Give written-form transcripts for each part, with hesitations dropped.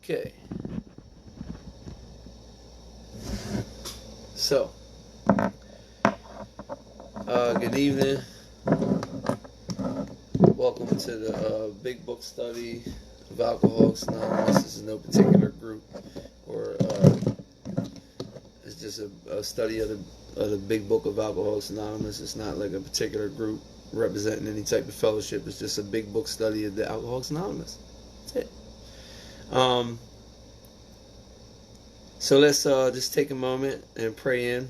Okay. So, good evening. Welcome to the Big Book Study of Alcoholics Anonymous. This is no particular group, or it's just a study of the Big Book of Alcoholics Anonymous. It's not like a particular group representing any type of fellowship. It's just a Big Book study of the Alcoholics Anonymous. That's it. So let's just take a moment and pray in.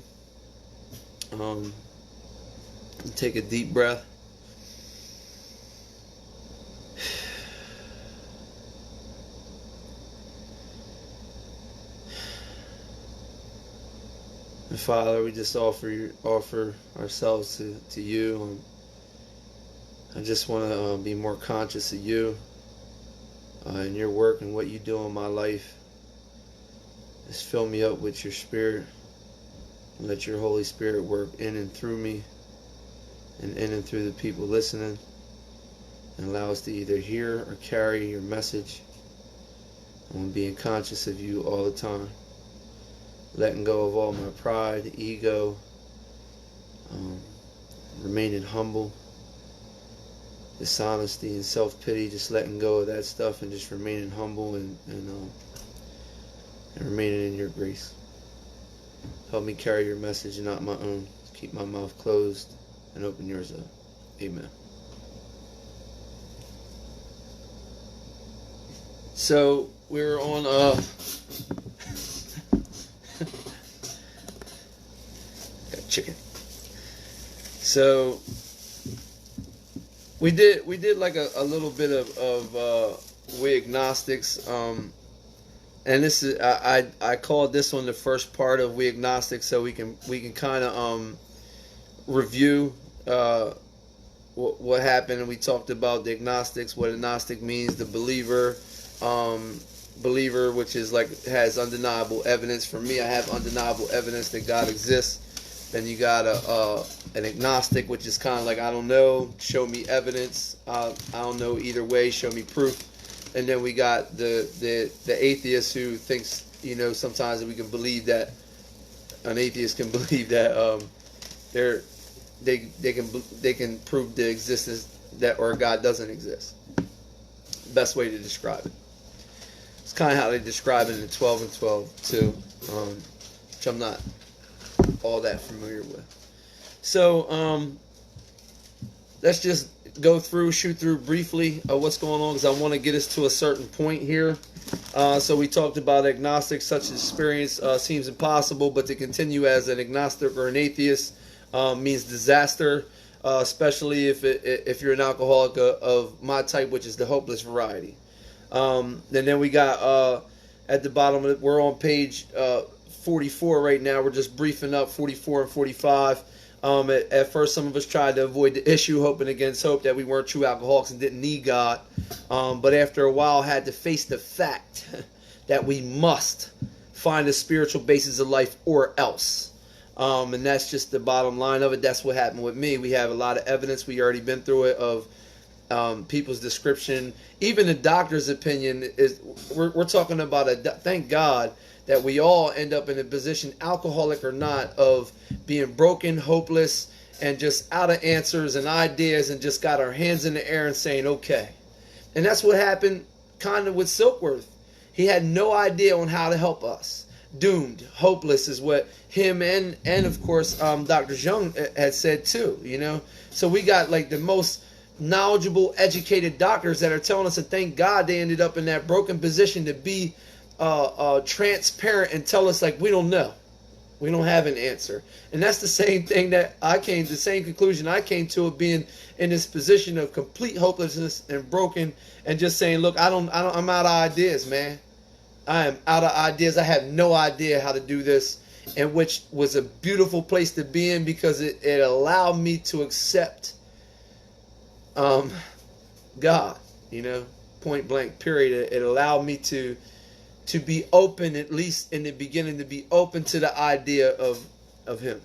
Take a deep breath. And Father, we just offer ourselves to you. I just want to be more conscious of you and your work and what you do in my life. Just fill me up with your Spirit. And let your Holy Spirit work in and through me and in and through the people listening. And allow us to either hear or carry your message. And being conscious of you all the time. Letting go of all my pride, ego. Remaining humble. Dishonesty and self-pity. Just letting go of that stuff and just remaining humble and remaining in your grace. Help me carry your message and not my own. Keep my mouth closed and open yours up. Amen. So we're on got chicken. So we did like a little bit of we agnostics. And this is I called this one the first part of We Agnostics, so we can kind of review what happened. And we talked about the agnostics, what agnostic means, the believer, which is like has undeniable evidence. For me, I have undeniable evidence that God exists. Then you got an agnostic, which is kind of like I don't know, show me evidence. I don't know either way, show me proof. And then we got the atheist who thinks, sometimes that we can believe that an atheist can believe that they can prove the existence that or God doesn't exist. Best way to describe it. It's kind of how they describe it in the 12 and 12 too, which I'm not all that familiar with. So let's just shoot through briefly what's going on, because I want to get us to a certain point here. So we talked about agnostics. Such experience seems impossible, but to continue as an agnostic or an atheist means disaster, especially if you're an alcoholic of my type, which is the hopeless variety. And then we got at the bottom of it, we're on page 44 right now. We're just briefing up 44 and 45. At first, some of us tried to avoid the issue, hoping against hope that we weren't true alcoholics and didn't need God. But after a while, had to face the fact that we must find a spiritual basis of life or else. And that's just the bottom line of it. That's what happened with me. We have a lot of evidence. We already been through it of people's description. Even the doctor's opinion is. We're talking about thank God that we all end up in a position, alcoholic or not, of being broken, hopeless, and just out of answers and ideas, and just got our hands in the air and saying, okay. And that's what happened kind of with Silkworth. He had no idea on how to help us. Doomed, hopeless is what him and of course Dr. Jung had said too, So we got like the most knowledgeable, educated doctors that are telling us that thank God they ended up in that broken position to be transparent and tell us like we don't know, we don't have an answer. And that's the same thing that the same conclusion I came to of being in this position of complete hopelessness and broken, and just saying, look, I'm out of ideas, man. I am out of ideas. I have no idea how to do this, and which was a beautiful place to be in, because it allowed me to accept God, point blank, period. It allowed me to be open, at least in the beginning, to be open to the idea of him.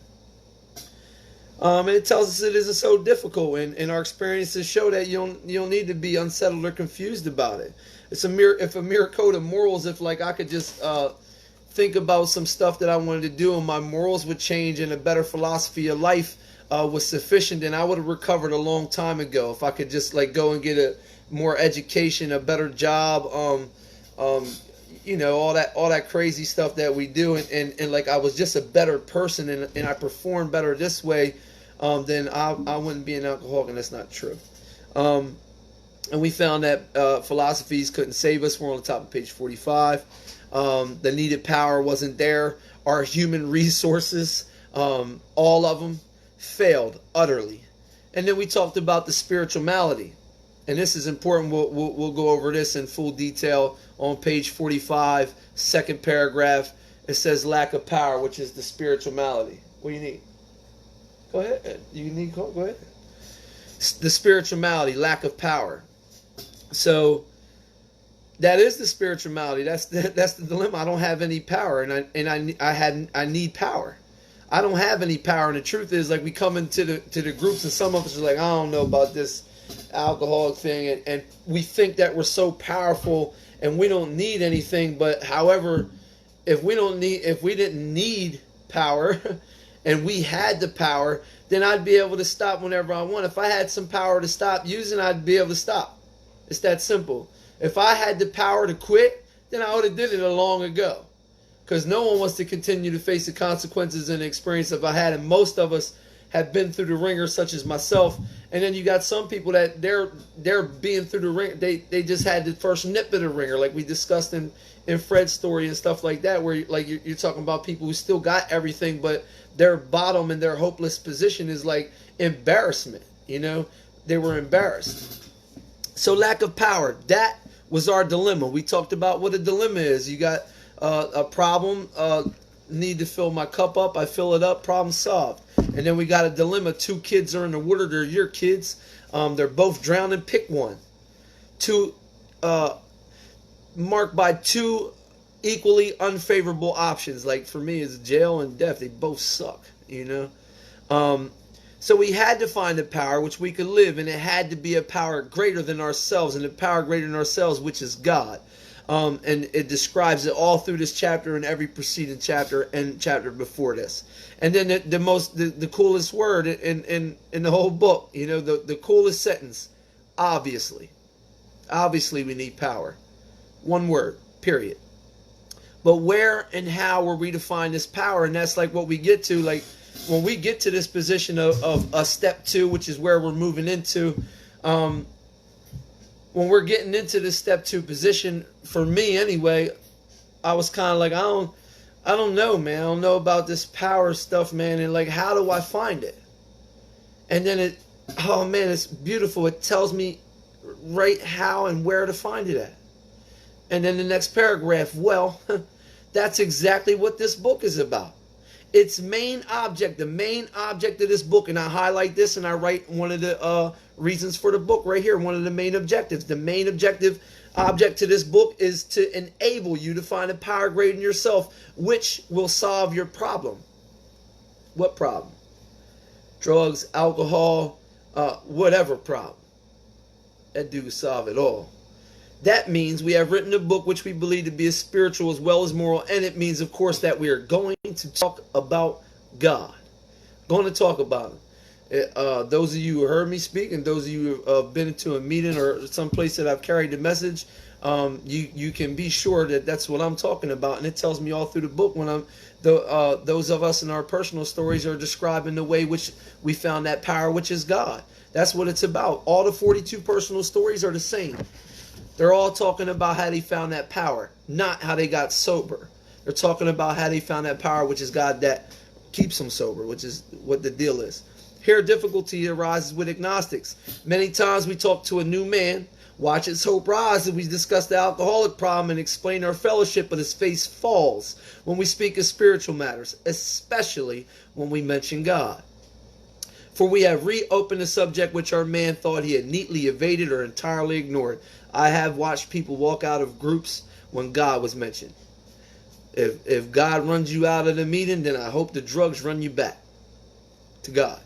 And it tells us it isn't so difficult, and our experiences show that you don't need to be unsettled or confused about it. It's a mere code of morals. If like I could just think about some stuff that I wanted to do, and my morals would change, and a better philosophy of life was sufficient, then I would have recovered a long time ago. If I could just like go and get a more education, a better job, you know, all that crazy stuff that we do, and like I was just a better person, and I performed better this way, then I wouldn't be an alcoholic, and that's not true. And we found that philosophies couldn't save us. We're on the top of page 45. The needed power wasn't there. Our human resources, all of them, failed utterly. And then we talked about the spiritual malady. And this is important. We'll go over this in full detail on page 45, second paragraph. It says lack of power, which is the spiritual malady. What do you need? Go ahead. Go ahead. The spiritual malady, lack of power. So that is the spiritual malady. That's the dilemma. I don't have any power, and I need power. I don't have any power, and the truth is, like, we come into the groups, and some of us are like, I don't know about this alcoholic thing, and we think that we're so powerful and we don't need anything. But however, if we didn't need power and we had the power, then I'd be able to stop whenever I want. If I had some power to stop using, I'd be able to stop. It's that simple. If I had the power to quit, then I would have did it long ago. Because no one wants to continue to face the consequences and the experience that I had, and most of us have been through the ringer, such as myself. And then you got some people that they're being through the ringer. They just had the first nip of the ringer, like we discussed in Fred's story and stuff like that, where like you're talking about people who still got everything, but their bottom and their hopeless position is like embarrassment. You know, they were embarrassed. So lack of power, that was our dilemma. We talked about what a dilemma is. You got a problem, need to fill my cup up, I fill it up, problem solved. And then we got a dilemma. Two kids are in the water, they're your kids, they're both drowning, pick one. Two, marked by two equally unfavorable options. Like for me, it's jail and death. They both suck, you know. So we had to find a power which we could live, and it had to be a power greater than ourselves, and a power greater than ourselves, which is God. And it describes it all through this chapter and every preceding chapter and chapter before this. And then the coolest word in the whole book, you know, the coolest sentence, obviously we need power. One word, period. But where and how were we to find this power? And that's like what we get to, like when we get to this position of a step 2, which is where we're moving into, when we're getting into this step 2 position, for me anyway, I was kind of like, I don't know, man. I don't know about this power stuff, man. And like, how do I find it? And then oh man, it's beautiful. It tells me right how and where to find it at. And then the next paragraph, well, that's exactly what this book is about. Its main object, the main object of this book, and I highlight this and I write one of the reasons for the book right here, one of the main objectives. The main object to this book is to enable you to find a power greater than yourself, which will solve your problem. What problem? Drugs, alcohol, whatever problem. That do solve it all. That means we have written a book which we believe to be as spiritual as well as moral, and it means, of course, that we are going to talk about God. Going to talk about Him. Those of you who heard me speak, and those of you who have been into a meeting or some place that I've carried the message, you can be sure that that's what I'm talking about, and it tells me all through the book when those of us in our personal stories are describing the way which we found that power, which is God. That's what it's about. All the 42 personal stories are the same. They're all talking about how they found that power, not how they got sober. They're talking about how they found that power, which is God, that keeps them sober, which is what the deal is. Here, difficulty arises with agnostics. Many times we talk to a new man, watch his hope rise, and we discuss the alcoholic problem and explain our fellowship, but his face falls when we speak of spiritual matters, especially when we mention God. For we have reopened a subject which our man thought he had neatly evaded or entirely ignored. I have watched people walk out of groups when God was mentioned. If God runs you out of the meeting, then I hope the drugs run you back to God.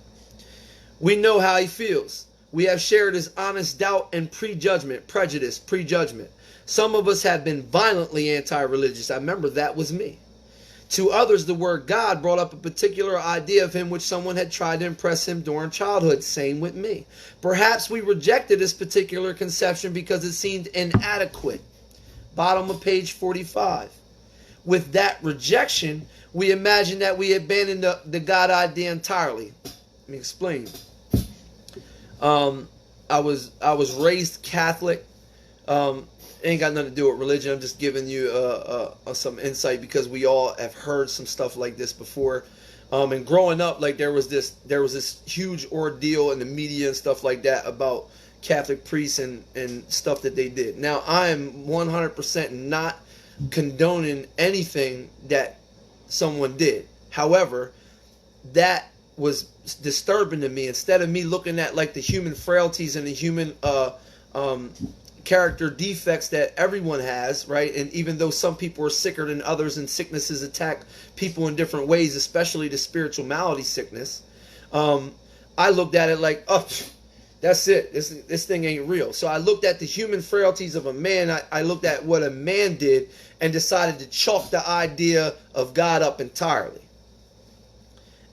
We know how he feels. We have shared his honest doubt and prejudgment. Some of us have been violently anti-religious. I remember that was me. To others, the word God brought up a particular idea of him which someone had tried to impress him during childhood. Same with me. Perhaps we rejected this particular conception because it seemed inadequate. Bottom of page 45. With that rejection, we imagined that we abandoned the God idea entirely. Let me explain. I was raised Catholic. Ain't got nothing to do with religion. I'm just giving you some insight because we all have heard some stuff like this before. And growing up, like there was this huge ordeal in the media and stuff like that about Catholic priests and stuff that they did. Now, I am 100% not condoning anything that someone did. However, that was disturbing to me. Instead of me looking at like the human frailties and the human character defects that everyone has, right? And even though some people are sicker than others and sicknesses attack people in different ways, especially the spiritual malady sickness, I looked at it like, oh, that's it. This thing ain't real. So I looked at the human frailties of a man. I looked at what a man did and decided to chalk the idea of God up entirely.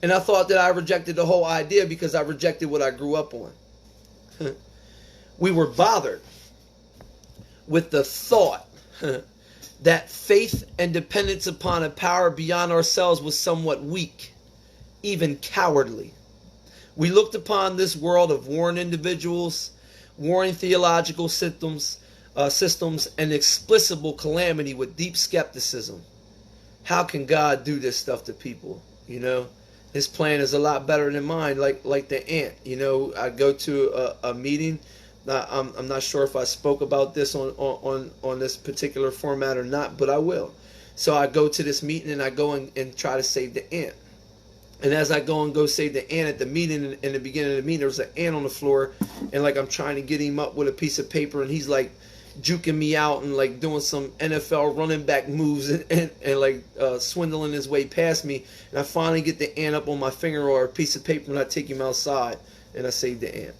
And I thought that I rejected the whole idea because I rejected what I grew up on. We were bothered with the thought that faith and dependence upon a power beyond ourselves was somewhat weak, even cowardly. We looked upon this world of warring individuals, warring theological systems, and explicable calamity with deep skepticism. How can God do this stuff to people? You know, his plan is a lot better than mine. Like the ant. You know, I go to a meeting. I'm not sure if I spoke about this on this particular format or not, but I will. So I go to this meeting and I go and try to save the ant. And as I go save the ant at the meeting, in the beginning of the meeting, there was an ant on the floor, and like I'm trying to get him up with a piece of paper, and he's like juking me out and like doing some NFL running back moves and like swindling his way past me. And I finally get the ant up on my finger or a piece of paper, and I take him outside and I save the ant.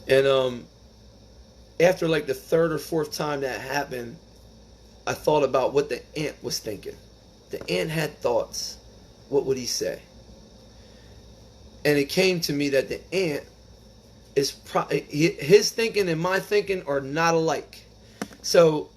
And after like the third or fourth time that happened, I thought about what the ant was thinking. The ant had thoughts. What would he say? And it came to me that the ant is his thinking and my thinking are not alike. So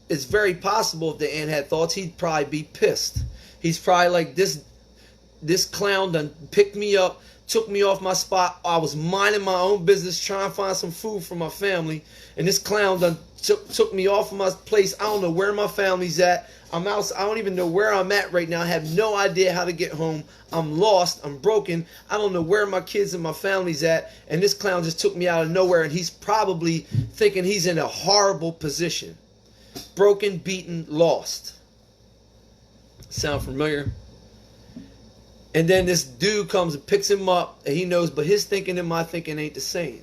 it's very possible if the ant had thoughts, he'd probably be pissed. He's probably like, this clown done picked me up, took me off my spot. I was minding my own business, trying to find some food for my family, and this clown done took me off of my place. I don't know where my family's at. I'm out. I don't even know where I'm at right now. I have no idea how to get home. I'm lost. I'm broken. I don't know where my kids and my family's at. And this clown just took me out of nowhere, and he's probably thinking he's in a horrible position. Broken, beaten, lost. Sound familiar? And then this dude comes and picks him up, and he knows, but his thinking and my thinking ain't the same.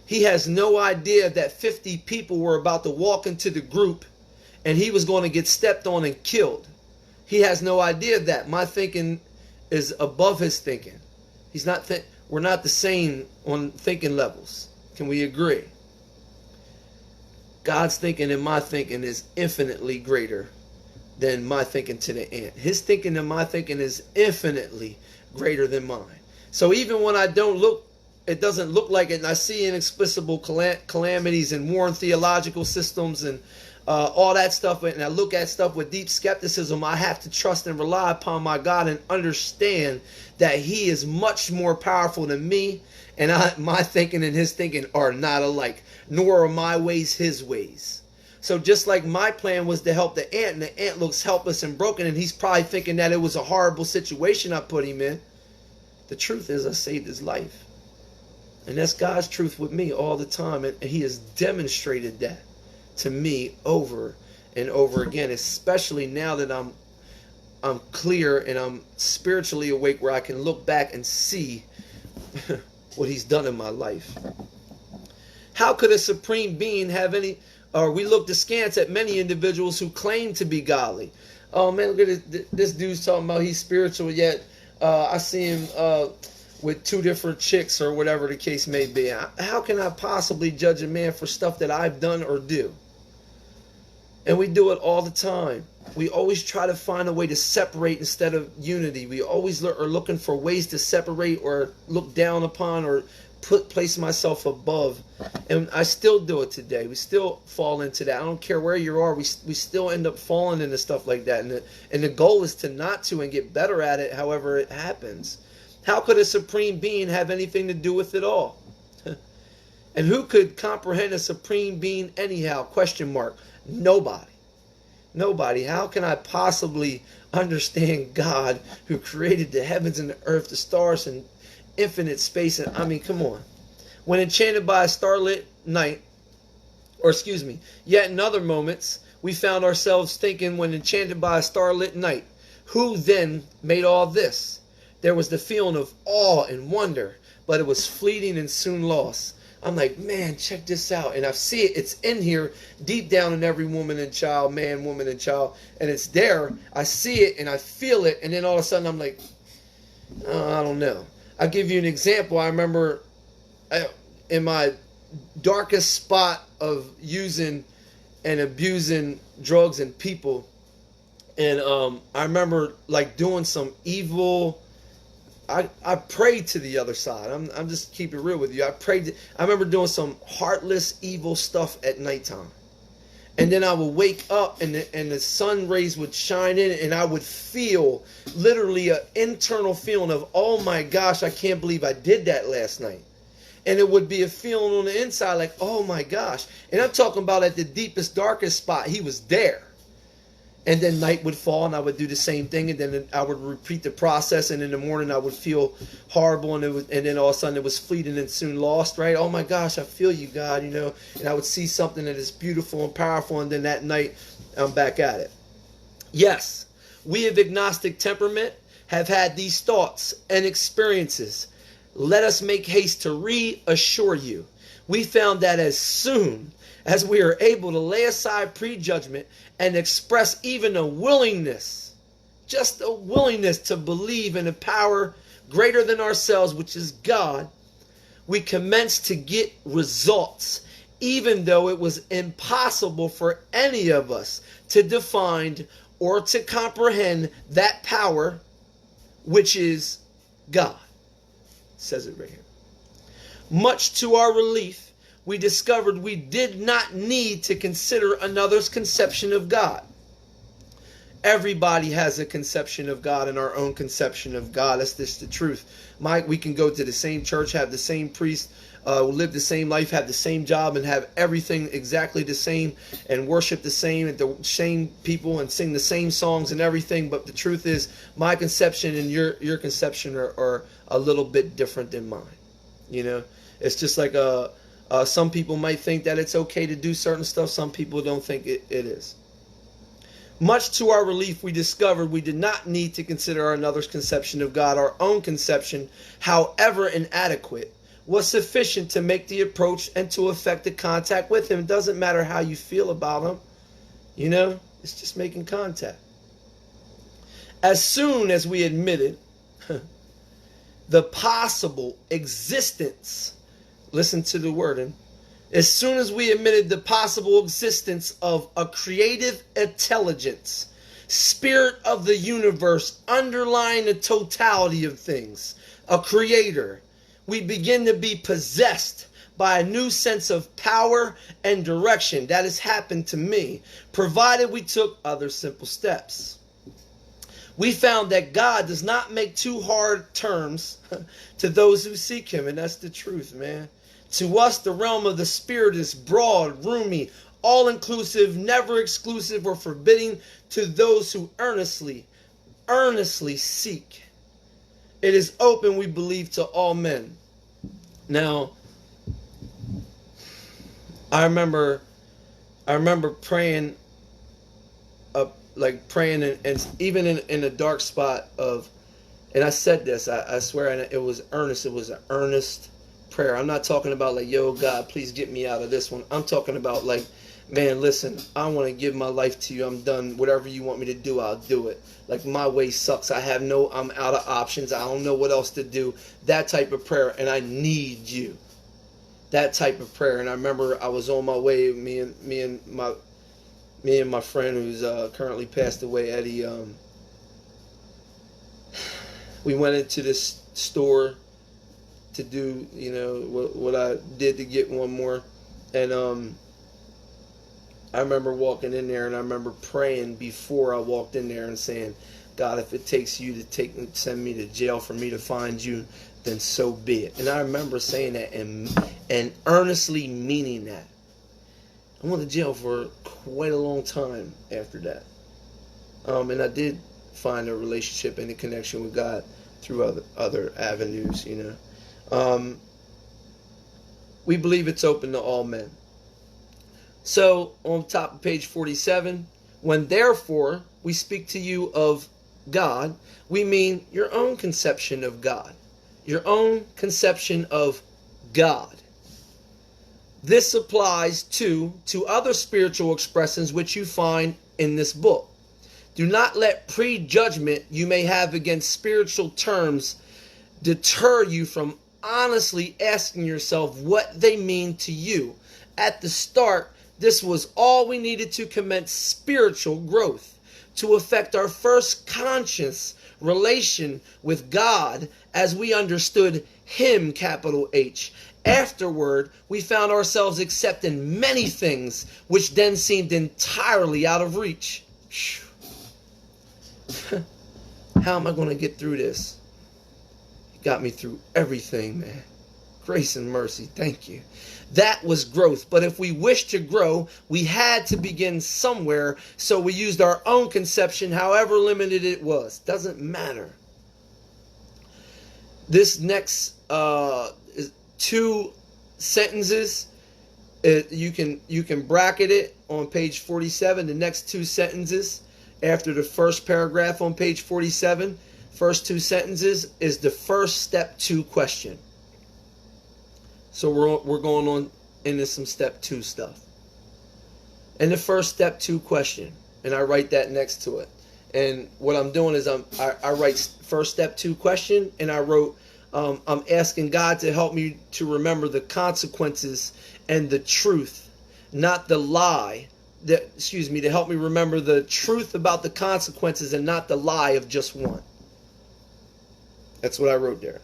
He has no idea that 50 people were about to walk into the group, and he was going to get stepped on and killed. He has no idea that my thinking is above his thinking. He's not. We're not the same on thinking levels. Can we agree? God's thinking and my thinking is infinitely greater than my thinking to the ant. His thinking and my thinking is infinitely greater than mine. So even when I don't look, it doesn't look like it, and I see inexplicable calamities and warring theological systems and all that stuff, and I look at stuff with deep skepticism, I have to trust and rely upon my God and understand that he is much more powerful than me, and my thinking and his thinking are not alike, nor are my ways his ways. So just like my plan was to help the ant, and the ant looks helpless and broken, and he's probably thinking that it was a horrible situation I put him in, the truth is I saved his life. And that's God's truth with me all the time, and he has demonstrated that to me over and over again, especially now that I'm clear and I'm spiritually awake, where I can look back and see what he's done in my life. How could a supreme being have any, or we look askance at many individuals who claim to be godly? Oh man, look at this dude's talking about he's spiritual, yet I see him with two different chicks or whatever the case may be. How can I possibly judge a man for stuff that I've done or do? And we do it all the time. We always try to find a way to separate instead of unity. We always are looking for ways to separate or look down upon or place myself above. And I still do it today. We still fall into that. I don't care where you are. We still end up falling into stuff like that. And the goal is to not to and get better at it however it happens. How could a supreme being have anything to do with it all? And who could comprehend a supreme being anyhow? Question mark. Nobody. Nobody. How can I possibly understand God who created the heavens and the earth, the stars and infinite space? And I mean, come on. When enchanted by a starlit night, yet in other moments, we found ourselves thinking when enchanted by a starlit night, who then made all this? There was the feeling of awe and wonder, but it was fleeting and soon lost. I'm like, man, check this out. And I see it. It's in here, deep down in every woman and child, man, woman, and child. And it's there. I see it and I feel it. And then all of a sudden I'm like, oh, I don't know. I'll give you an example. I remember in my darkest spot of using and abusing drugs and people. And I remember like doing some evil... I prayed to the other side. I'm just keeping it real with you. I remember doing some heartless, evil stuff at nighttime. And then I would wake up and the sun rays would shine in and I would feel literally an internal feeling of, oh my gosh, I can't believe I did that last night. And it would be a feeling on the inside like, oh my gosh. And I'm talking about at the deepest, darkest spot. He was there. And then night would fall and I would do the same thing. And then I would repeat the process. And in the morning I would feel horrible. And then all of a sudden it was fleeting and soon lost, right? Oh my gosh, I feel you, God, you know. And I would see something that is beautiful and powerful. And then that night I'm back at it. Yes, we of agnostic temperament have had these thoughts and experiences. Let us make haste to reassure you. We found that as soon as we are able to lay aside prejudgment and express even a willingness, just a willingness to believe in a power greater than ourselves, which is God, we commence to get results, even though it was impossible for any of us to define or to comprehend that power, which is God. It says it right here. Much to our relief, we discovered we did not need to consider another's conception of God. Everybody has a conception of God and our own conception of God. That's just the truth. We can go to the same church, have the same priest, live the same life, have the same job, and have everything exactly the same, and worship the same, and the same people, and sing the same songs and everything. But the truth is, my conception and your conception are a little bit different than mine. You know, it's just like some people might think that it's okay to do certain stuff. Some people don't think it is. Much to our relief, we discovered we did not need to consider another's conception of God. Our own conception, however inadequate, was sufficient to make the approach and to effect the contact with him. It doesn't matter how you feel about him. You know, it's just making contact. As soon as we admitted the possible existence, listen to the wording, as soon as we admitted the possible existence of a creative intelligence, spirit of the universe underlying the totality of things, a creator, we begin to be possessed by a new sense of power and direction. That has happened to me, provided we took other simple steps. We found that God does not make too hard terms to those who seek him, and that's the truth, man. To us, the realm of the spirit is broad, roomy, all-inclusive, never exclusive or forbidding to those who earnestly seek. It is open, we believe, to all men. Now, I remember praying, and even in a dark spot of, and I said this, I swear, and it was earnest. It was an earnest prayer. I'm not talking about like, yo, God, please get me out of this one. I'm talking about like man, listen, I want to give my life to you. I'm done. Whatever you want me to do, I'll do it. Like, my way sucks. I'm out of options. I don't know what else to do. That type of prayer, and I need you. That type of prayer. And I remember I was on my way, me and my friend who's currently passed away, Eddie. We went into this store to do, what I did to get one more, and I remember walking in there, and I remember praying before I walked in there and saying, God, if it takes you to send me to jail for me to find you, then so be it. And I remember saying that and earnestly meaning that. I went to jail for quite a long time after that. And I did find a relationship and a connection with God through other avenues, We believe it's open to all men. So, on top of page 47, when therefore we speak to you of God, we mean your own conception of God. Your own conception of God. This applies to other spiritual expressions which you find in this book. Do not let prejudgment you may have against spiritual terms deter you from honestly asking yourself what they mean to you. At the start, this was all we needed to commence spiritual growth, to affect our first conscious relation with God as we understood Him, capital H. Afterward, we found ourselves accepting many things which then seemed entirely out of reach. How am I going to get through this? You got me through everything, man. Grace and mercy, thank you. That was growth. But if we wished to grow, we had to begin somewhere. So we used our own conception, however limited it was. Doesn't matter. This next two sentences, you can bracket it on page 47. The next two sentences after the first paragraph on page 47, first two sentences is the first step 2 question. So we're going on into some step 2 stuff. And the first step 2 question, and I write that next to it. And what I'm doing is I write first step 2 question, and I wrote I'm asking God to help me to remember the consequences and the truth, not the lie. To help me remember the truth about the consequences and not the lie of just one. That's what I wrote there.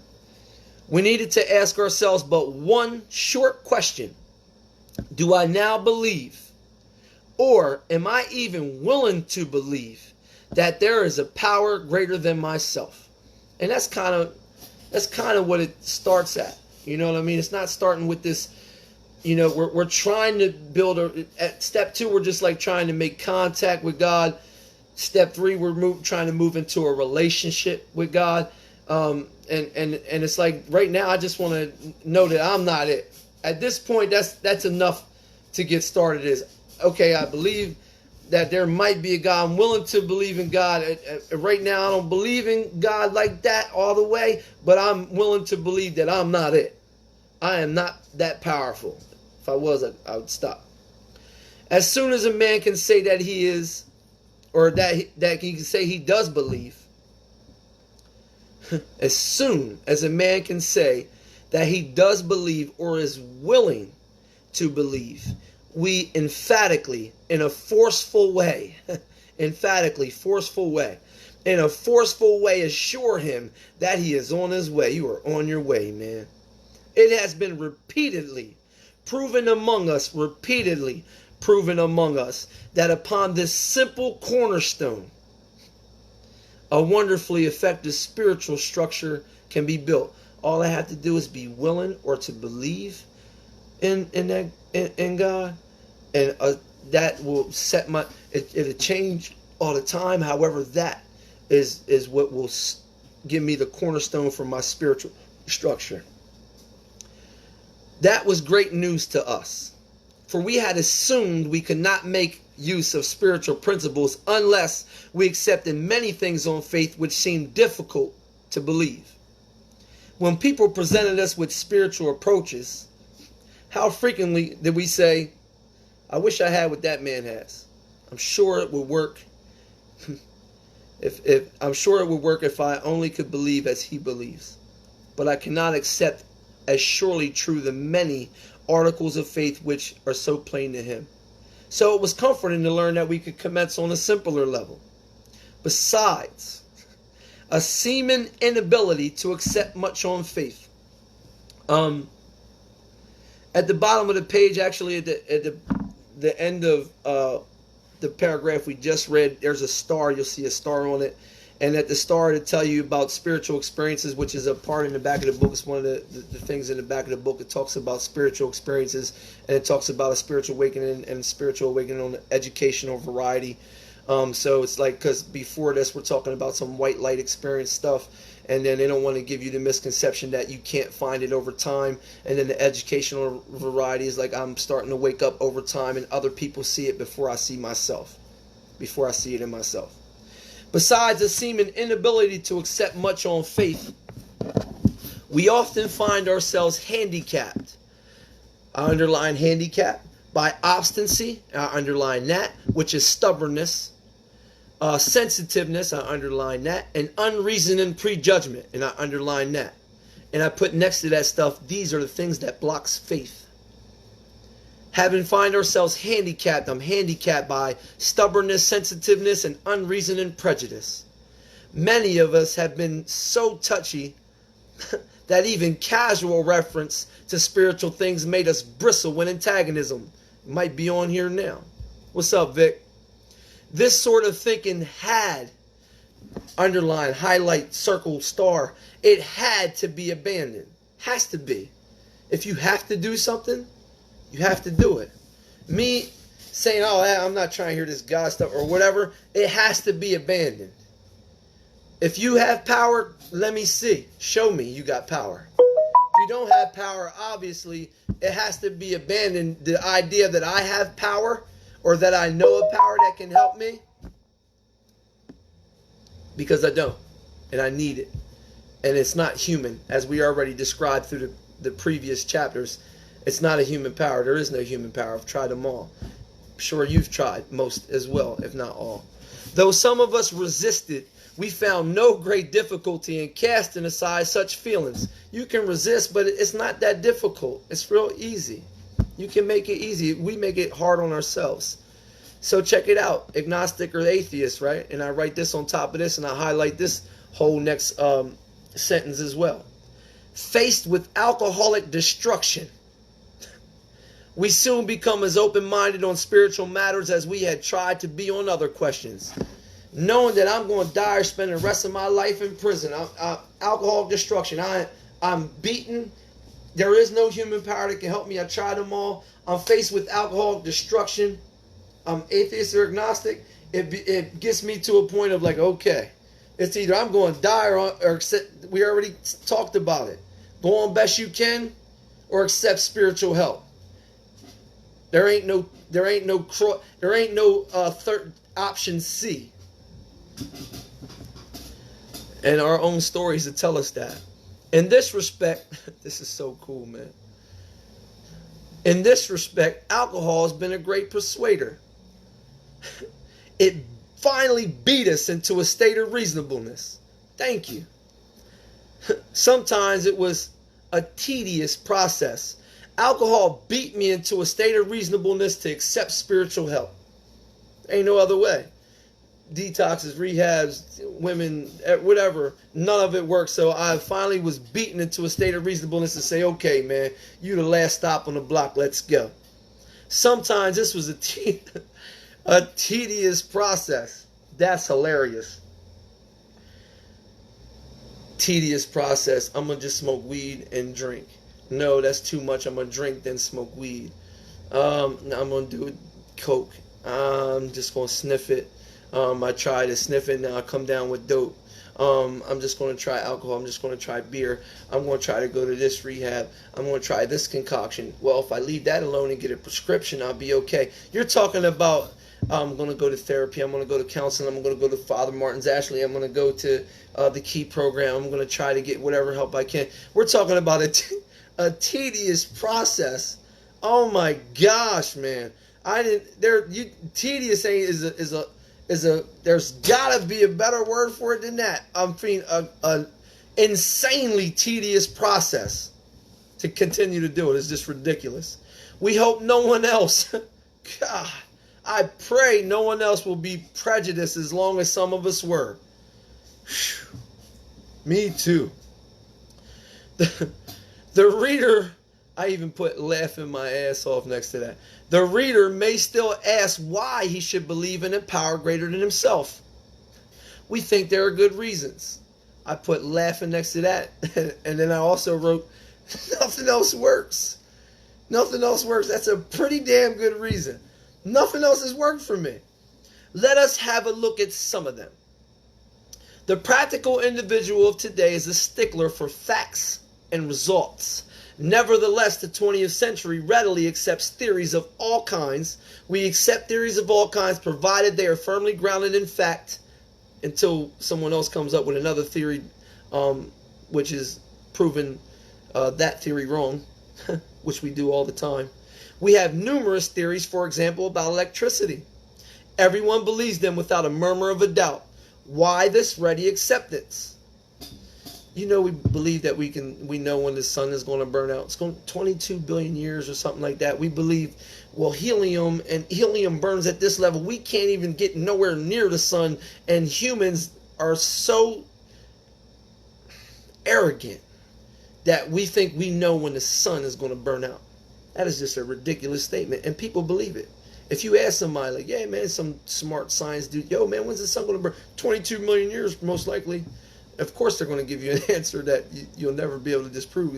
We needed to ask ourselves but one short question. Do I now believe, or am I even willing to believe, that there is a power greater than myself? And that's kind of what it starts at. You know what I mean? It's not starting with this, we're trying to build at step 2, we're just like trying to make contact with God. Step 3, we're trying to move into a relationship with God. And it's like right now I just want to know that I'm not it. At this point, that's enough to get started. Is okay, I believe that there might be a God. I'm willing to believe in God. Right now I don't believe in God like that all the way, but I'm willing to believe that I'm not it. I am not that powerful. If I was, I would stop. As soon as a man can say that he is, or that he can say he does believe, as soon as a man can say that he does believe or is willing to believe, we emphatically, in a forceful way, assure him that he is on his way. You are on your way, man. It has been repeatedly proven among us that upon this simple cornerstone, a wonderfully effective spiritual structure can be built. All I have to do is be willing or to believe in God, and that will set it'll change all the time. However, that is what will give me the cornerstone for my spiritual structure. That was great news to us, for we had assumed we could not make use of spiritual principles unless we accepted many things on faith which seemed difficult to believe. When people presented us with spiritual approaches, how frequently did we say, I wish I had what that man has. I'm sure it would work. if I'm sure it would work if I only could believe as he believes. But I cannot accept as surely true the many articles of faith which are so plain to him. So it was comforting to learn that we could commence on a simpler level. Besides, a seeming inability to accept much on faith. At the bottom of the page, actually at the end of the paragraph we just read, there's a star. You'll see a star on it. And at the star to tell you about spiritual experiences, which is a part in the back of the book. It's one of the things in the back of the book. It talks about spiritual experiences, and it talks about a spiritual awakening and spiritual awakening on the educational variety. So it's like, because before this, we're talking about some white light experience stuff, and then they don't want to give you the misconception that you can't find it over time. And then the educational variety is like, I'm starting to wake up over time, and other people see it before I see myself, before I see it in myself. Besides a seeming inability to accept much on faith, we often find ourselves handicapped. I underline handicap by obstinacy. I underline that, which is stubbornness. Sensitiveness, I underline that. And unreasoning prejudgment, and I underline that. And I put next to that stuff, these are the things that blocks faith. Having find ourselves handicapped, I'm handicapped by stubbornness, sensitiveness, and unreasoning prejudice. Many of us have been so touchy that even casual reference to spiritual things made us bristle with antagonism. It might be on here now. What's up, Vic? This sort of thinking had, underline, highlight, circle, star, it had to be abandoned. Has to be. If you have to do something, you have to do it. Me saying, oh, I'm not trying to hear this God stuff or whatever, it has to be abandoned. If you have power, let me see. Show me you got power. If you don't have power, obviously, it has to be abandoned. The idea that I have power or that I know a power that can help me, because I don't, and I need it. And it's not human, as we already described through the previous chapters. It's not a human power. There is no human power. I've tried them all. I'm sure you've tried most as well, if not all. Though some of us resisted, we found no great difficulty in casting aside such feelings. You can resist, but it's not that difficult. It's real easy. You can make it easy. We make it hard on ourselves. So check it out. Agnostic or atheist, right? And I write this on top of this, and I highlight this whole next sentence as well. Faced with alcoholic destruction, we soon become as open-minded on spiritual matters as we had tried to be on other questions. Knowing that I'm going to die or spend the rest of my life in prison. Alcoholic destruction. I'm beaten. There is no human power that can help me. I tried them all. I'm faced with alcoholic destruction. I'm atheist or agnostic. It gets me to a point of like, okay, it's either I'm going to die or accept, we already talked about it. Go on best you can or accept spiritual help. There ain't no third option C. And our own stories to tell us that. In this respect, this is so cool, man. In this respect, alcohol has been a great persuader. It finally beat us into a state of reasonableness. Thank you. Sometimes it was a tedious process. Alcohol beat me into a state of reasonableness to accept spiritual help. Ain't no other way. Detoxes, rehabs, women, whatever, none of it worked. So I finally was beaten into a state of reasonableness to say, okay, man, you the last stop on the block, let's go. Sometimes this was a tedious process. That's hilarious. Tedious process. I'm going to just smoke weed and drink. No, that's too much. I'm going to drink, then smoke weed. I'm going to do coke. I'm just going to sniff it. I try to sniff it, now I come down with dope. I'm just going to try alcohol. I'm just going to try beer. I'm going to try to go to this rehab. I'm going to try this concoction. Well, if I leave that alone and get a prescription, I'll be okay. You're talking about I'm going to go to therapy. I'm going to go to counseling. I'm going to go to Father Martin's Ashley. I'm going to go to the Key program. I'm going to try to get whatever help I can. We're talking about a tedious process. Oh my gosh, man. I didn't. Tedious is a. There's gotta be a better word for it than that. I'm feeling a insanely tedious process to continue to do it. It's just ridiculous. We hope no one else. God, I pray no one else will be prejudiced as long as some of us were. Whew. Me too. The reader, I even put laughing my ass off next to that. The reader may still ask why he should believe in a power greater than himself. We think there are good reasons. I put laughing next to that. And then I also wrote, nothing else works. Nothing else works. That's a pretty damn good reason. Nothing else has worked for me. Let us have a look at some of them. The practical individual of today is a stickler for facts and results. Nevertheless, the 20th century readily accepts theories of all kinds. We accept theories of all kinds provided they are firmly grounded in fact, until someone else comes up with another theory which is proven that theory wrong, which we do all the time. We have numerous theories, for example, about electricity. Everyone believes them without a murmur of a doubt. Why this ready acceptance? You know, we believe that we know when the sun is going to burn out. It's going 22 billion years or something like that. We believe, well, helium burns at this level. We can't even get nowhere near the sun, and humans are so arrogant that we think we know when the sun is going to burn out. That is just a ridiculous statement, and people believe it. If you ask somebody like, yeah, man, some smart science dude, yo, man, when's the sun going to burn? 22 million years, most likely. Of course they're going to give you an answer that you'll never be able to disprove.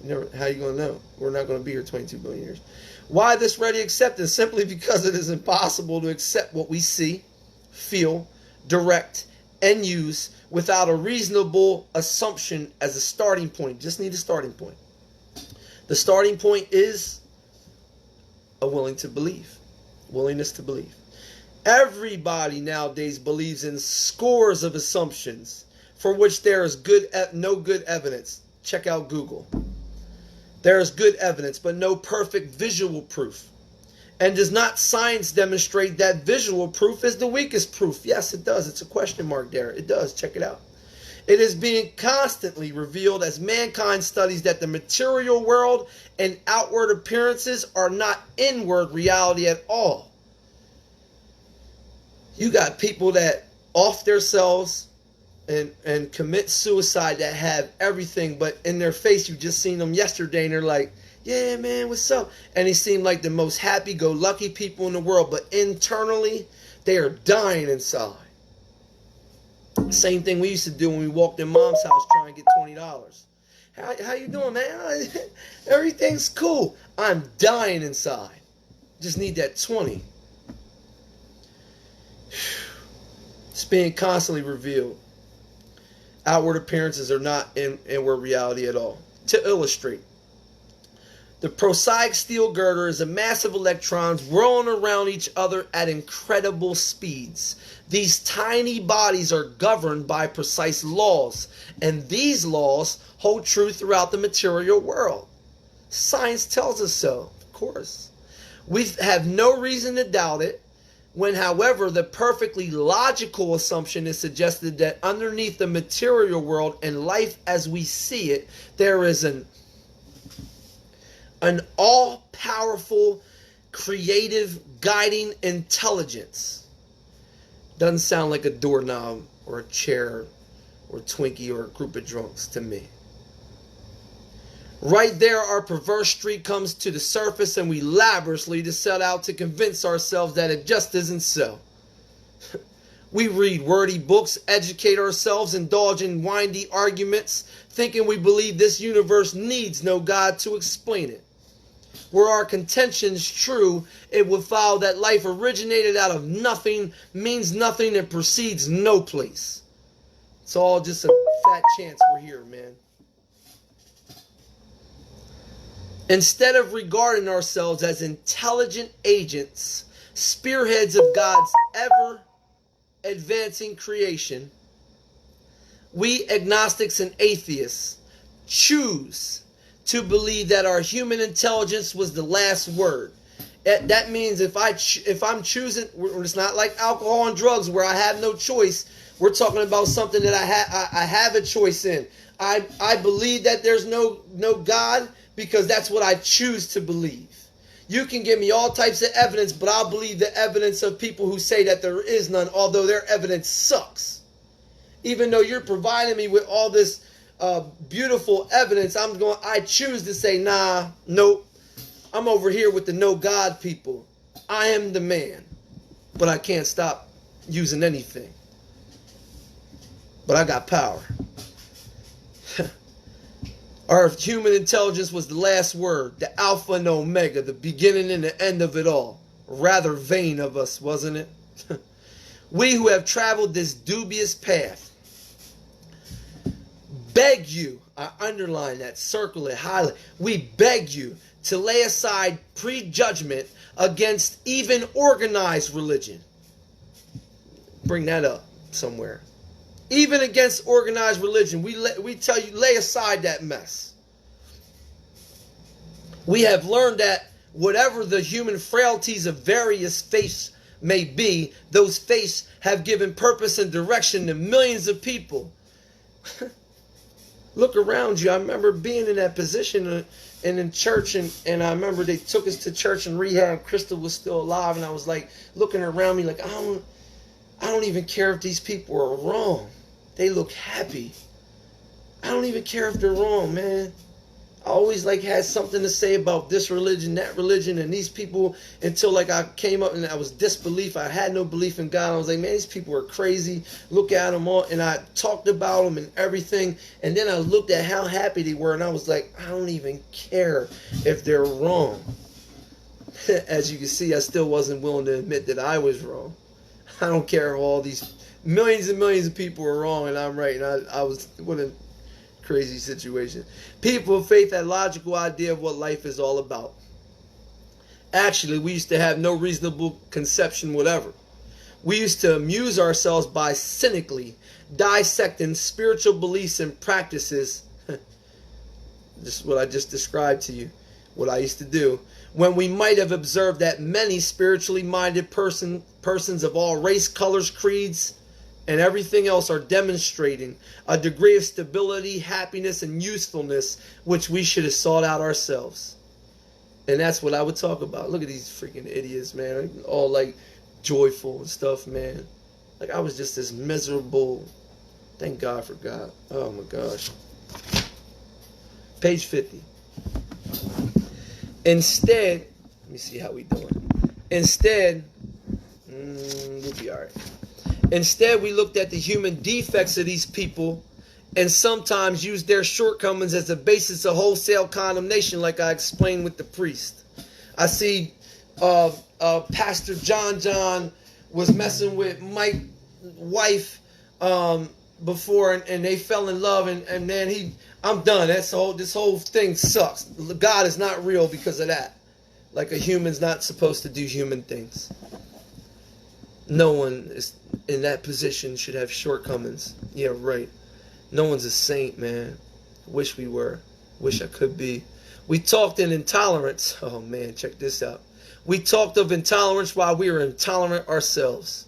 How are you going to know? We're not going to be here 22 billion years. Why this ready acceptance? Simply because it is impossible to accept what we see, feel, direct, and use without a reasonable assumption as a starting point. Just need a starting point. The starting point is a willingness to believe. Everybody nowadays believes in scores of assumptions for which there is no good evidence. Check out Google. There is good evidence, but no perfect visual proof. And does not science demonstrate that visual proof is the weakest proof? Yes, it does. It's a question mark there. It does. Check it out. It is being constantly revealed as mankind studies that the material world and outward appearances are not inward reality at all. You got people that off themselves and commit suicide that have everything, but in their face, you just seen them yesterday and they're like, yeah, man, what's up? And he seemed like the most happy-go-lucky people in the world, but internally, they are dying inside. Same thing we used to do when we walked in mom's house trying to get $20. How you doing, man? Everything's cool. I'm dying inside. Just need that 20. It's being constantly revealed. Outward appearances are not inward reality at all. To illustrate, the prosaic steel girder is a mass of electrons whirling around each other at incredible speeds. These tiny bodies are governed by precise laws, and these laws hold true throughout the material world. Science tells us so, of course. We have no reason to doubt it. When, however, the perfectly logical assumption is suggested that underneath the material world and life as we see it, there is an all-powerful, creative, guiding intelligence. Doesn't sound like a doorknob or a chair or a Twinkie or a group of drunks to me. Right there, our perverse streak comes to the surface, and we laboriously set out to convince ourselves that it just isn't so. We read wordy books, educate ourselves, indulge in windy arguments, thinking we believe this universe needs no God to explain it. Were our contentions true, it would follow that life originated out of nothing, means nothing, and proceeds no place. It's all just a fat chance we're here, man. Instead of regarding ourselves as intelligent agents, spearheads of God's ever-advancing creation, we agnostics and atheists choose to believe that our human intelligence was the last word. That means if I'm choosing, it's not like alcohol and drugs where I have no choice. We're talking about something that I have a choice in. I believe that there's no God because that's what I choose to believe. You can give me all types of evidence, but I'll believe the evidence of people who say that there is none, although their evidence sucks. Even though you're providing me with all this beautiful evidence, I choose to say, nah, nope. I'm over here with the no God people. I am the man, but I can't stop using anything. But I got power. Our human intelligence was the last word, the Alpha and Omega, the beginning and the end of it all. Rather vain of us, wasn't it? We who have traveled this dubious path beg you, I underline that, circle it, highlight. We beg you to lay aside prejudgment against even organized religion. Bring that up somewhere. Even against organized religion, we tell you, lay aside that mess. We have learned that whatever the human frailties of various faiths may be, those faiths have given purpose and direction to millions of people. Look around you. I remember being in that position and in church, and I remember they took us to church and rehab. Crystal was still alive, and I was like looking around me like, I don't even care if these people are wrong. They look happy. I don't even care if they're wrong, man. I always had something to say about this religion, that religion, and these people until I came up and I was disbelief. I had no belief in God. I was like, man, these people are crazy. Look at them all. And I talked about them and everything. And then I looked at how happy they were and I was like, I don't even care if they're wrong. As you can see, I still wasn't willing to admit that I was wrong. I don't care if all these millions and millions of people are wrong and I'm right. And I was, what a crazy situation. People of faith had a logical idea of what life is all about. Actually, we used to have no reasonable conception whatever. We used to amuse ourselves by cynically dissecting spiritual beliefs and practices. Just what I just described to you, what I used to do, when we might have observed that many spiritually minded persons of all race, colors, creeds, and everything else are demonstrating a degree of stability, happiness, and usefulness which we should have sought out ourselves. And that's what I would talk about. Look at these freaking idiots, man. All joyful and stuff, man. I was just this miserable. Thank God for God. Oh my gosh. Page 50. Instead, let me see how we doing. Instead, we'll be all right. Instead, we looked at the human defects of these people and sometimes used their shortcomings as a basis of wholesale condemnation, like I explained with the priest. I see Pastor John was messing with Mike's wife before, and they fell in love, and man, I'm done. This whole thing sucks. God is not real because of that. A human's not supposed to do human things. No one is in that position should have shortcomings. Yeah, right. No one's a saint, man. Wish we were. Wish I could be. We talked in intolerance. Oh, man, check this out. We talked of intolerance while we were intolerant ourselves.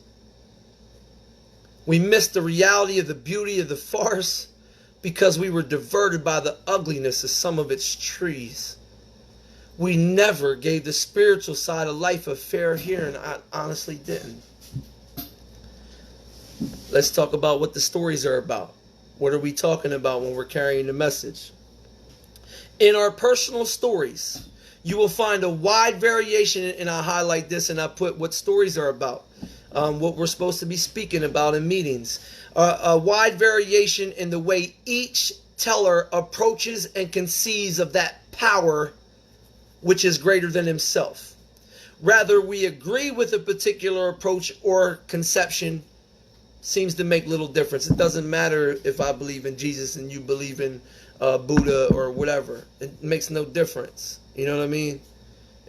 We missed the reality of the beauty of the farce because we were diverted by the ugliness of some of its trees. We never gave the spiritual side of life a fair hearing. I honestly didn't. Let's talk about what the stories are about. What are we talking about when we're carrying the message? In our personal stories, you will find a wide variation, and I highlight this and I put what stories are about, what we're supposed to be speaking about in meetings. A wide variation in the way each teller approaches and conceives of that power which is greater than himself. Rather, we agree with a particular approach or conception seems to make little difference. It doesn't matter if I believe in Jesus and you believe in Buddha or whatever. It makes no difference. You know what I mean?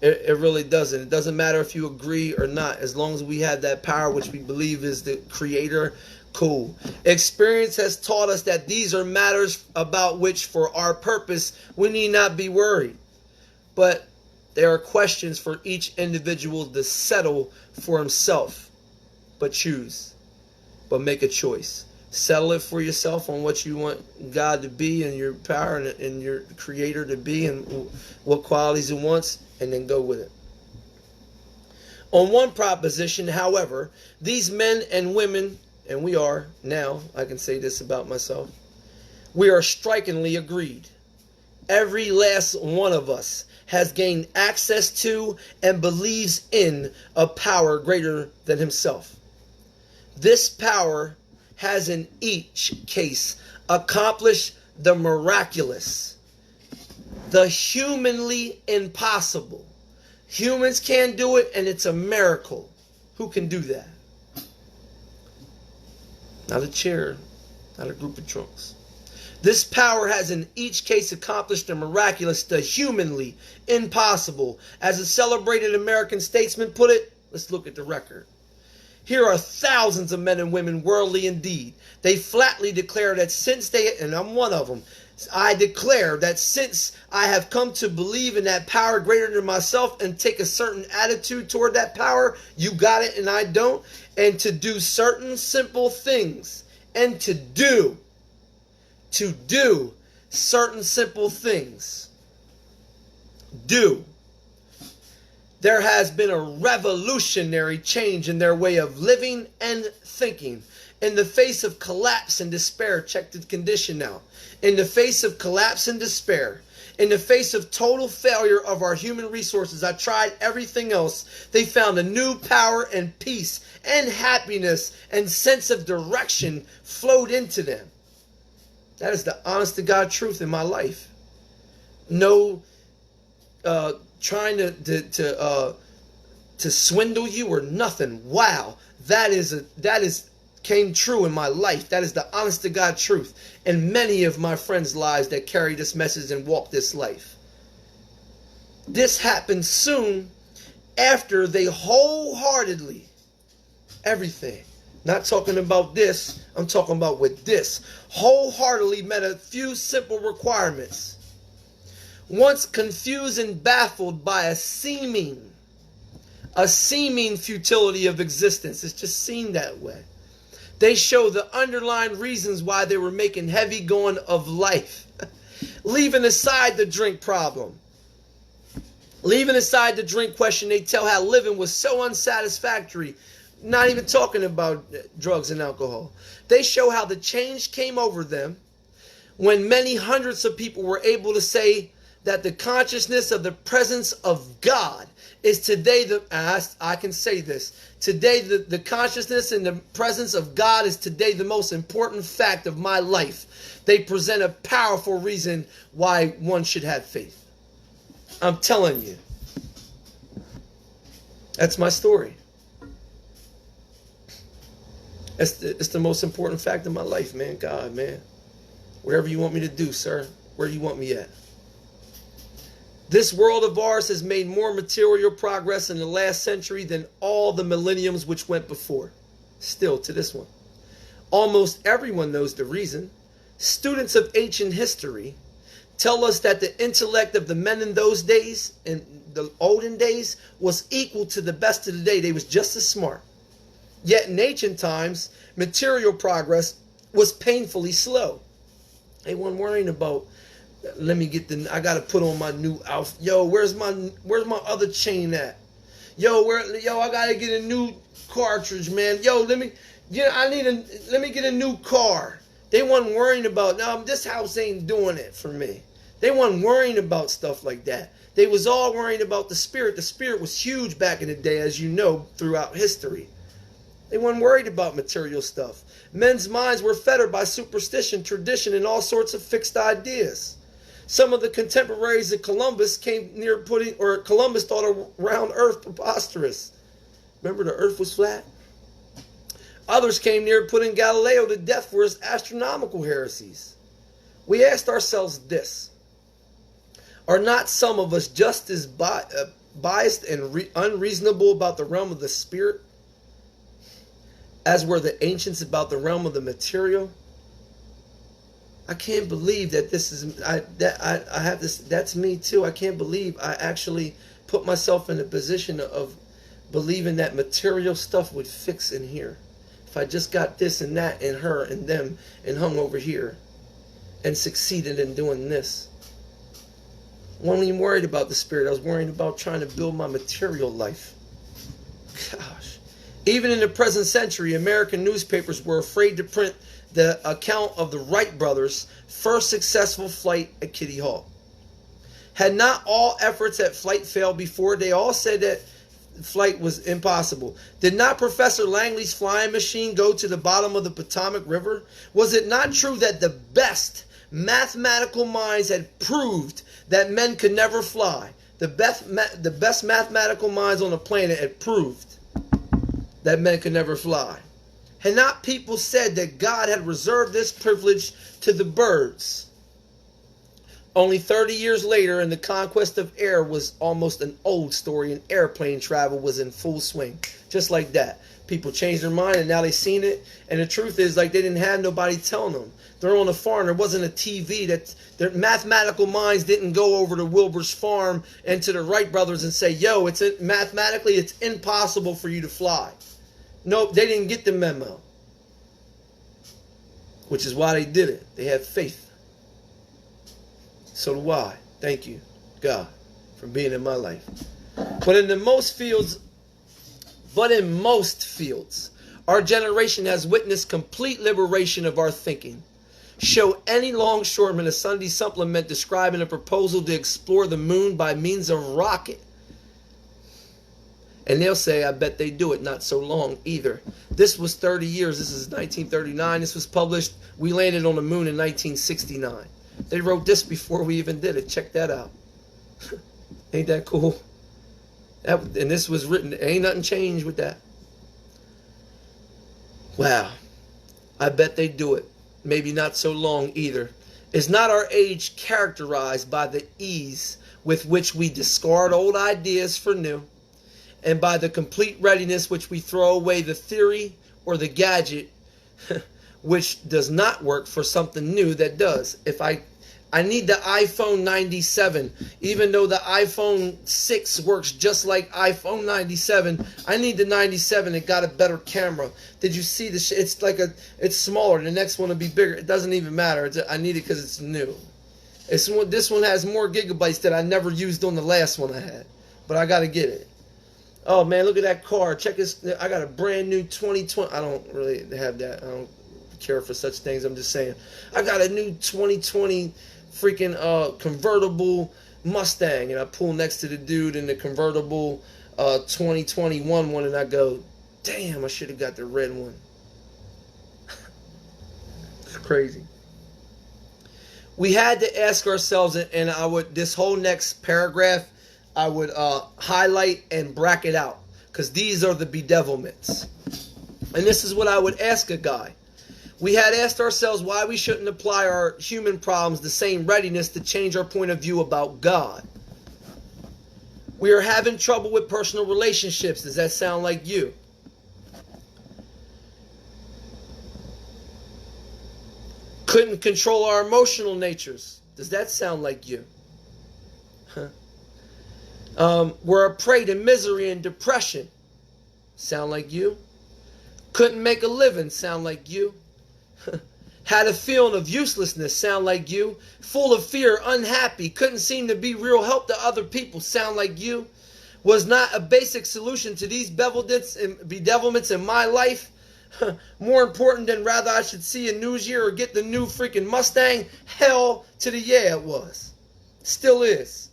It really doesn't. It doesn't matter if you agree or not. As long as we have that power, which we believe is the creator, cool. Experience has taught us that these are matters about which, for our purpose, we need not be worried. But There are questions for each individual to settle for himself. But choose. But make a choice. Settle it for yourself on what you want God to be and your power and your creator to be and what qualities he wants, and then go with it. On one proposition, however, these men and women, and we are now, I can say this about myself, we are strikingly agreed. Every last one of us has gained access to and believes in a power greater than himself. This power has in each case accomplished the miraculous, the humanly impossible. Humans can't do it, and it's a miracle. Who can do that? Not a chair, not a group of trunks. This power has in each case accomplished the miraculous, the humanly impossible. As a celebrated American statesman put it, let's look at the record. Here are thousands of men and women worldly indeed. They flatly declare that since they, and I'm one of them, I declare that since I have come to believe in that power greater than myself and take a certain attitude toward that power, you got it and I don't, and to do certain simple things, and to do certain simple things. There has been a revolutionary change in their way of living and thinking. In the face of collapse and despair, check the condition now. In the face of collapse and despair, in the face of total failure of our human resources, I tried everything else. They found a new power and peace and happiness and sense of direction flowed into them. That is the honest to God truth in my life. No trying to swindle you or nothing. Wow, that is came true in my life. That is the honest to God truth in many of my friends' lives that carry this message and walk this life. This happened soon after they wholeheartedly, everything, not talking about this, I'm talking about with this, wholeheartedly met a few simple requirements. Once confused and baffled by a seeming futility of existence, it's just seen that way. They show the underlying reasons why they were making heavy going of life. Leaving aside the drink problem. Leaving aside the drink question, they tell how living was so unsatisfactory. Not even talking about drugs and alcohol. They show how the change came over them when many hundreds of people were able to say that the consciousness of the presence of God is today I can say this. Today, the consciousness and the presence of God is today the most important fact of my life. They present a powerful reason why one should have faith. I'm telling you. That's my story. It's the most important fact of my life, man. God, man. Whatever you want me to do, sir. Where do you want me at? This world of ours has made more material progress in the last century than all the millenniums which went before. Still to this one. Almost everyone knows the reason. Students of ancient history tell us that the intellect of the men in those days, in the olden days, was equal to the best of the day. They was just as smart. Yet in ancient times, material progress was painfully slow. They weren't worrying about, I gotta put on my new outfit. Yo, where's my other chain at? Yo, I gotta get a new cartridge, man. Yo, let me get a new car. They weren't worrying about, no, this house ain't doing it for me. They weren't worrying about stuff like that. They was all worrying about the spirit. The spirit was huge back in the day, as you know, throughout history. They weren't worried about material stuff. Men's minds were fettered by superstition, tradition, and all sorts of fixed ideas. Some of the contemporaries of Columbus Columbus thought a round earth preposterous. Remember the earth was flat? Others came near putting Galileo to death for his astronomical heresies. We asked ourselves this. Are not some of us just as biased and unreasonable about the realm of the spirit as were the ancients about the realm of the material? I can't believe that this is, I have this, that's me too. I can't believe I actually put myself in a position of believing that material stuff would fix in here. If I just got this and that and her and them and hung over here and succeeded in doing this. I wasn't even worried about the spirit. I was worried about trying to build my material life. Gosh. Even in the present century, American newspapers were afraid to print the account of the Wright brothers' first successful flight at Kitty Hawk. Had not all efforts at flight failed before? They all said that flight was impossible. Did not Professor Langley's flying machine go to the bottom of the Potomac River? Was it not true that the best mathematical minds had proved that men could never fly? The best mathematical minds on the planet had proved that men could never fly. Had not people said that God had reserved this privilege to the birds? Only 30 years later, and the conquest of air was almost an old story, and airplane travel was in full swing. Just like that. People changed their mind, and now they've seen it. And the truth is, like, they didn't have nobody telling them. They're on a farm. There wasn't a TV. Their mathematical minds didn't go over to Wilbur's farm and to the Wright brothers and say, yo, mathematically, it's impossible for you to fly. Nope, they didn't get the memo. Which is why they did it. They had faith. So do I. Thank you, God, for being in my life. But in most fields, our generation has witnessed complete liberation of our thinking. Show any longshoreman a Sunday supplement describing a proposal to explore the moon by means of rocket. And they'll say, I bet they do it. Not so long either. This was 30 years. This is 1939. This was published. We landed on the moon in 1969. They wrote this before we even did it. Check that out. Ain't that cool? And this was written. Ain't nothing changed with that. Wow. I bet they do it. Maybe not so long either. Is not our age characterized by the ease with which we discard old ideas for new, and by the complete readiness which we throw away the theory or the gadget which does not work for something new that does? If I need the iPhone 97, even though the iPhone 6 works just like iPhone 97, I need the 97. It got a better camera. Did you see the it's smaller. The next one will be bigger. It doesn't even matter. I need it because it's new. This one has more gigabytes that I never used on the last one I had, but I got to get it. Oh man, look at that car. Check this. I got a brand new 2020. I don't really have that. I don't care for such things. I'm just saying. I got a new 2020 freaking convertible Mustang, and I pull next to the dude in the convertible 2021 one, and I go, damn, I should have got the red one. It's crazy. We had to ask ourselves, and this whole next paragraph I would highlight and bracket out, because these are the bedevilments. And this is what I would ask a guy. We had asked ourselves why we shouldn't apply our human problems the same readiness to change our point of view about God. We are having trouble with personal relationships. Does that sound like you? Couldn't control our emotional natures. Does that sound like you? We're a prey to misery and depression. Sound like you? Couldn't make a living. Sound like you? Had a feeling of uselessness. Sound like you? Full of fear, unhappy, couldn't seem to be real help to other people. Sound like you? Was not a basic solution to these bedevilments in my life more important than rather I should see a New Year or get the new freaking Mustang? Hell to the yeah, it was. Still is.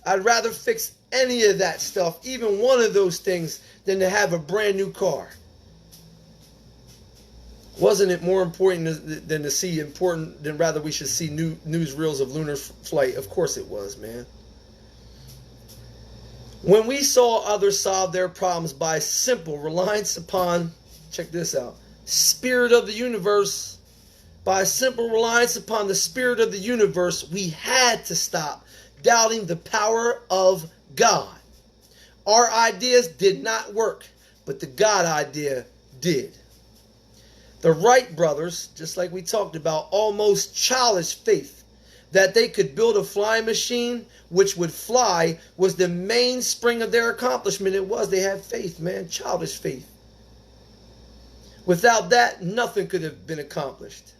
I'd rather fix any of that stuff, even one of those things, than to have a brand new car. Wasn't it more important than rather we should see newsreels of lunar flight? Of course it was, man. When we saw others solve their problems by simple reliance upon, check this out, spirit of the universe, by simple reliance upon the spirit of the universe, we had to stop doubting the power of God. Our ideas did not work, but the God idea did. The Wright brothers, just like we talked about, almost childish faith, that they could build a flying machine which would fly was the mainspring of their accomplishment. It was. They had faith, man. Childish faith. Without that, nothing could have been accomplished.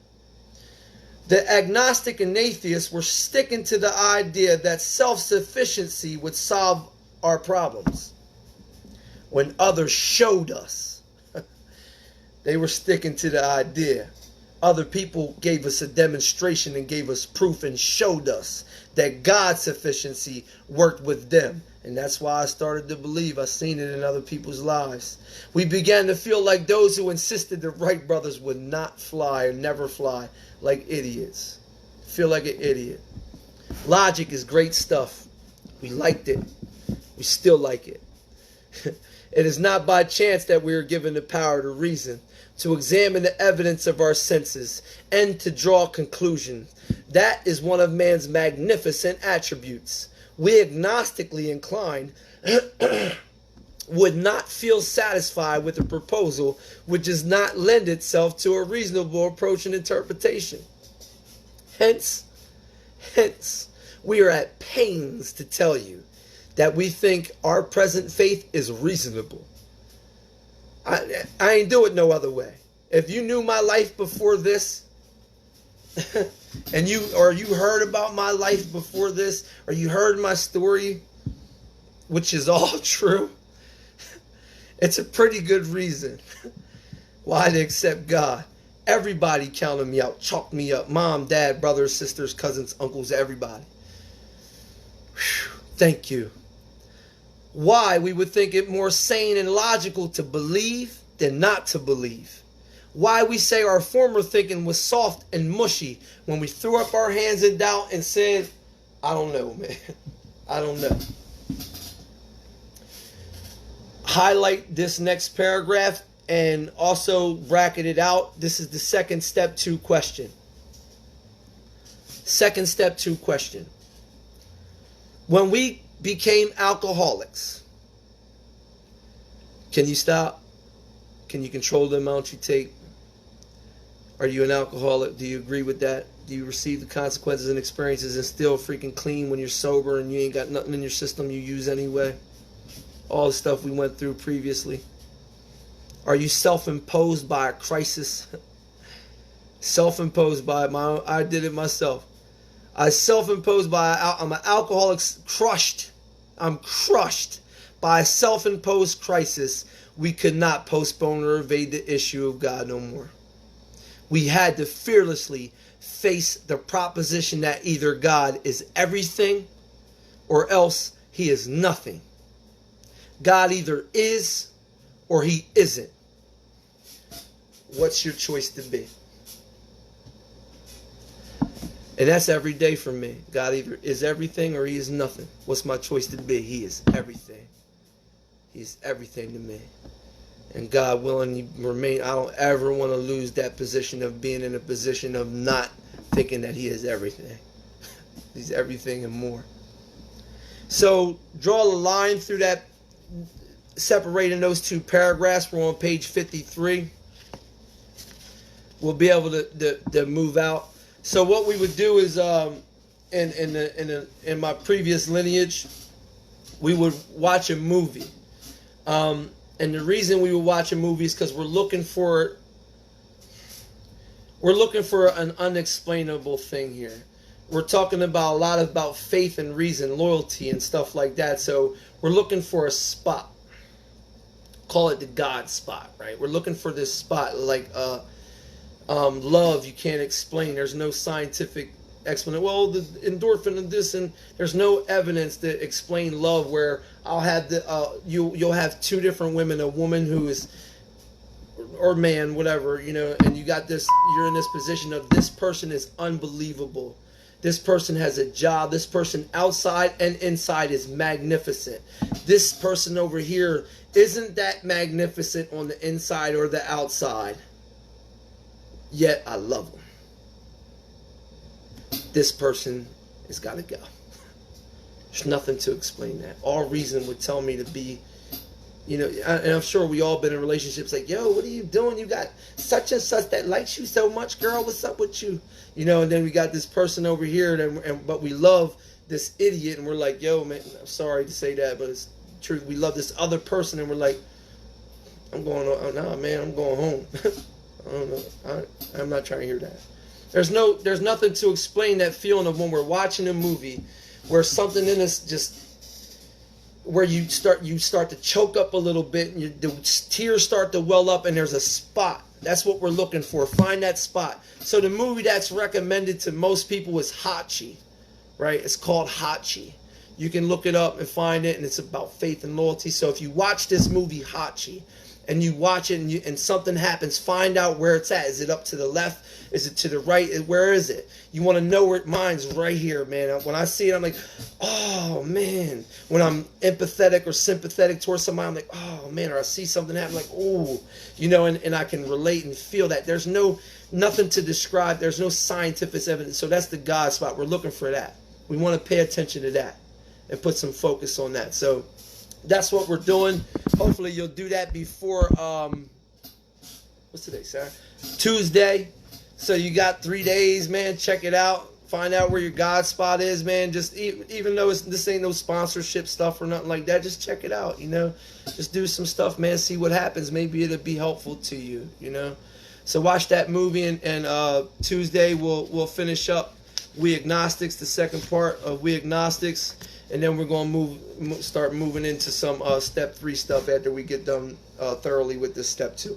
The agnostic and atheists were sticking to the idea that self-sufficiency would solve our problems. When others showed us, they were sticking to the idea. Other people gave us a demonstration and gave us proof and showed us that God's sufficiency worked with them. And that's why I started to believe. I seen it in other people's lives. We began to feel like those who insisted the Wright brothers would not fly or never fly, like idiots. Feel like an idiot. Logic is great stuff. We liked it. We still like it. It is not by chance that we are given the power to reason, to examine the evidence of our senses, and to draw conclusions. That is one of man's magnificent attributes. We agnostically inclined would not feel satisfied with a proposal which does not lend itself to a reasonable approach and interpretation. Hence, we are at pains to tell you that we think our present faith is reasonable. I ain't do it no other way. If you knew my life before this, and you heard about my life before this, or you heard my story, which is all true, it's a pretty good reason why to accept God. Everybody counted me out, chalked me up. Mom, dad, brothers, sisters, cousins, uncles, everybody. Whew, thank you. Why we would think it more sane and logical to believe than not to believe. Why we say our former thinking was soft and mushy when we threw up our hands in doubt and said, I don't know, man. I don't know. Highlight this next paragraph and also bracket it out. This is the second step 2 question. Second step 2 question. When we became alcoholics, can you stop? Can you control the amount you take? Are you an alcoholic? Do you agree with that? Do you receive the consequences and experiences and still freaking clean when you're sober and you ain't got nothing in your system you use anyway? All the stuff we went through previously. Are you self-imposed by a crisis? Self-imposed by I did it myself. I self-imposed by, I'm an alcoholic, crushed. I'm crushed by a self-imposed crisis. We could not postpone or evade the issue of God no more. We had to fearlessly face the proposition that either God is everything or else he is nothing. God either is or he isn't. What's your choice to be? And that's every day for me. God either is everything or he is nothing. What's my choice to be? He is everything. He is everything to me. And God willing to remain, I don't ever want to lose that position of being in a position of not thinking that he is everything. He's everything and more. So draw a line through that, separating those 2 paragraphs. We're on page 53. We'll be able to move out. So what we would do is, in my previous lineage, we would watch a movie. And the reason we would watch a movie is because we're looking for an unexplainable thing here. We're talking about a lot about faith and reason, loyalty and stuff like that. So we're looking for a spot. Call it the God spot, right? We're looking for this spot like love you can't explain. There's no scientific explanation. Well, the endorphin of this, and there's no evidence to explain love. Where I'll have you'll have 2 different women, a woman who is, or man, whatever, and you got this. You're in this position of this person is unbelievable. This person has a job. This person outside and inside is magnificent. This person over here isn't that magnificent on the inside or the outside. Yet I love them. This person has got to go. There's nothing to explain that. All reason would tell me to be You know, and I'm sure we all been in relationships like, yo, what are you doing? You got such and such that likes you so much, girl. What's up with you? You know, and then we got this person over here, but we love this idiot, and we're like, yo, man, I'm sorry to say that, but it's true. We love this other person, and we're like, I'm going, nah, man, I'm going home. I don't know. I'm not trying to hear that. There's nothing to explain that feeling of when we're watching a movie where something in us just, where you start to choke up a little bit, and the tears start to well up, and there's a spot. That's what we're looking for. Find that spot. So the movie that's recommended to most people is Hachi, right? It's called Hachi. You can look it up and find it, and it's about faith and loyalty. So if you watch this movie Hachi, and you watch it, and something happens, find out where it's at. Is it up to the left? Is it to the right? Where is it? You want to know where mine's right here, man. When I see it, I'm like, oh, man. When I'm empathetic or sympathetic towards somebody, I'm like, oh, man. Or I see something happen, like, oh. You know, and I can relate and feel that. There's nothing to describe. There's no scientific evidence. So that's the God spot. We're looking for that. We want to pay attention to that and put some focus on that. So that's what we're doing. Hopefully you'll do that before, what's today, Sarah? Tuesday. So you got 3 days, man. Check it out. Find out where your God spot is, man. Just even though this ain't no sponsorship stuff or nothing like that, just check it out, you know. Just do some stuff, man. See what happens. Maybe it'll be helpful to you, you know. So watch that movie, and Tuesday we'll finish up We Agnostics, the second part of We Agnostics. And then we're going to start moving into some step 3 stuff after we get done thoroughly with this step 2.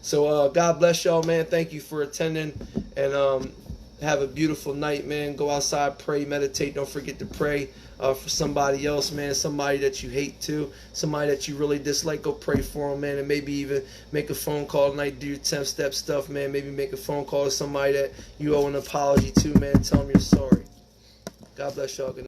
So God bless y'all, man. Thank you for attending. And have a beautiful night, man. Go outside, pray, meditate. Don't forget to pray for somebody else, man. Somebody that you hate too. Somebody that you really dislike. Go pray for them, man. And maybe even make a phone call tonight. Do your 10-step stuff, man. Maybe make a phone call to somebody that you owe an apology to, man. Tell them you're sorry. God bless y'all. Good night.